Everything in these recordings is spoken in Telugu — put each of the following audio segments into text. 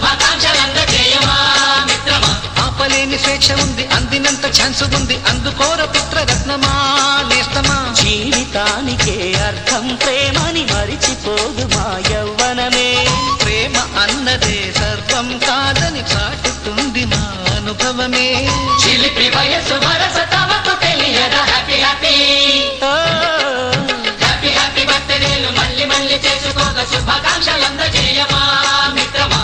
శుభాకాంక్షలందజేయమా మిత్రమా. ఆపలేని స్వేచ్ఛ ఉంది, అందినంత ఛాన్స్ ఉంది, అందుకోర పుత్రరత్నమా నేస్తమా. జీవితానికే అర్థం ప్రేమని మరిచిపోదు మా యవ్వనమే. ప్రేమ అన్నదే సర్వం కాదని చాటుతుంది మా అనుభవమే. చిలిపి వయసు వరస తమకు తెలియదా హ్యాపీ హ్యాపీ హ్యాపీ హ్యాపీ బర్త్డేలు మళ్ళీ మళ్ళీ చేసుకోక శుభాకాంక్షలందజేయమా మిత్రమా.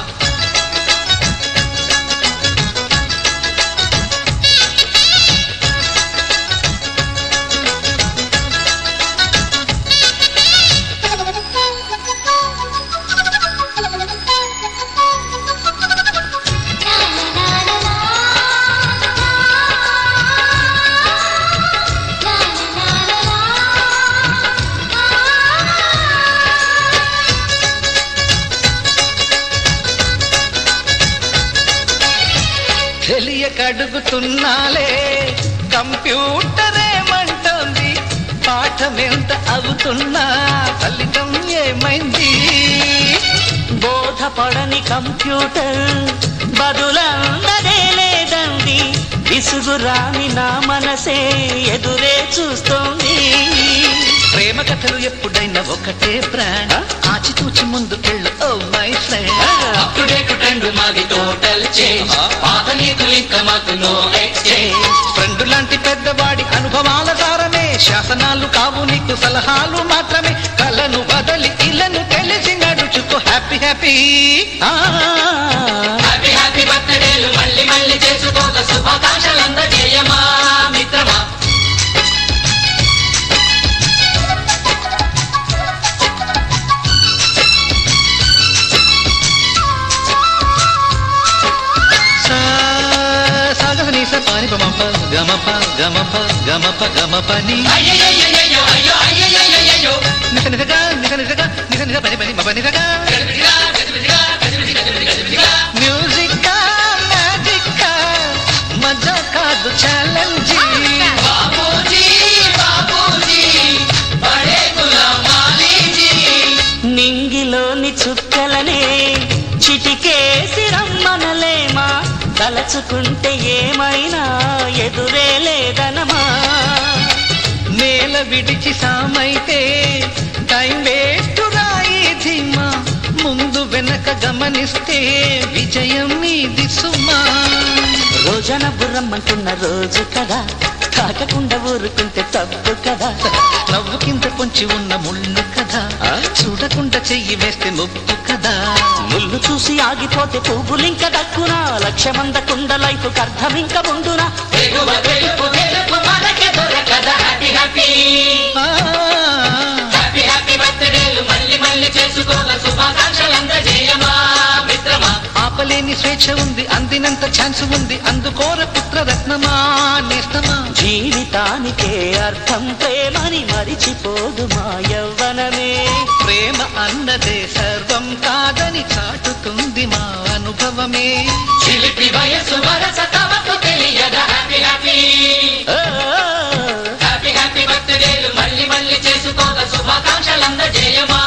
తెలియకడుగుతున్నాలే కంప్యూటర్ ఏమంటోంది, పాఠమెంత అవుతున్నా ఫలితం ఏమైంది. బోధపడని కంప్యూటర్ బదులందదే లేదండి. విసుగురాని నా మనసే ఎదురే చూస్తోంది. ప్రేమ కథలు ఎప్పుడైనా ఒకటే బ్రాండ్, ఆచితూచి ముందుకెళ్ళు oh my friend. Up to date trend మాది టోటల్ చేంజ్, పాత నీతులు ఇంకా మాకు నో ఎక్స్చేంజ్. ఫ్రెండ్ లాంటి పెద్దవాడి అనుభవాల దారమే, శాసనాలు కావు నీకు సలహాలు మాత్రమే. కలను బదలి ఇలను తెలిసి నడుచుకో హ్యాపీ హ్యాపీ. హ్యాపీ హ్యాపీ బర్త్డేలు మళ్ళీ మళ్ళీ చేసుకోక శుభాకాంక్షలందజేయమా మిత్రమా. పాని పమప గమప గమప గమప గమపని అయ్యయ్యయ్యయ్యో అయ్యో అయ్యయ్యయ్యయ్యో నిజ నిజగా నిజ నిజగా నిజ నిజ పని పని మప నిజగా. గజిబిజిగా గజిబిజిగా గజిబిజి గజిబిజి గజిబిజిగా. మ్యూజిక్ మ్యాజిక్ మజా కాదు ఛాలెంజ్. బాబూజీ బాబూజీ బడే గులాం వాలీజీ. నింగిలోని చుక్కలనే చిటికేసి రమ్మనలేమా, తలచుకుంటే ఏమైనా ఎదురే లేదనమా. నేల విడిచి సామైతే టైం వేస్ట్ రాయి ధీమా, ముందు వెనక గమనిస్తే విజయం నీది సుమా. రోజన బుర్రమ్మంటున్న రోజు కదా, తాకకుండా ఊరుకుంటే తప్పు కదా. నవ్వు కింద పొంచి ఉన్న ముళ్ళు కదా, చూడకుండా చెయ్యి వేస్తే ముప్పు కదా. ముళ్ళు చూసి ఆగిపోతే పువ్వులింక దక్కునా, లక్ష్యమందకుండ లైఫ్ అర్థం ఇంక ముందునా. తెలుగు తెలుగు తెలుగు మనకే దొరకదా హ్యాపీ హ్యాపీ హ్యాపీ హ్యాపీ బర్త్డేలు మళ్ళీ మళ్ళీ చేసుకోక శుభాకాంక్షలందజేయమా మిత్రమా. ఆపలేని స్వేచ్ఛ ఉంది, అందినంత ఛాన్స్ ఉంది, అందుకోర పుత్రరత్నమా నేస్తమా. జీవితానికే అర్థం ప్రేమని మరిచిపోదు మా యవ్వనమే. ప్రేమ అన్నదే సర్వం కాదని చాటుతుంది మా అనుభవమే. చిలిపి వయసు వరస తమకు తెలియదా హ్యాపీ హ్యాపీ హ్యాపీ హ్యాపీ బర్త్డేలు మళ్ళీ మళ్ళీ చేసుకోక శుభాకాంక్షలందజేయమా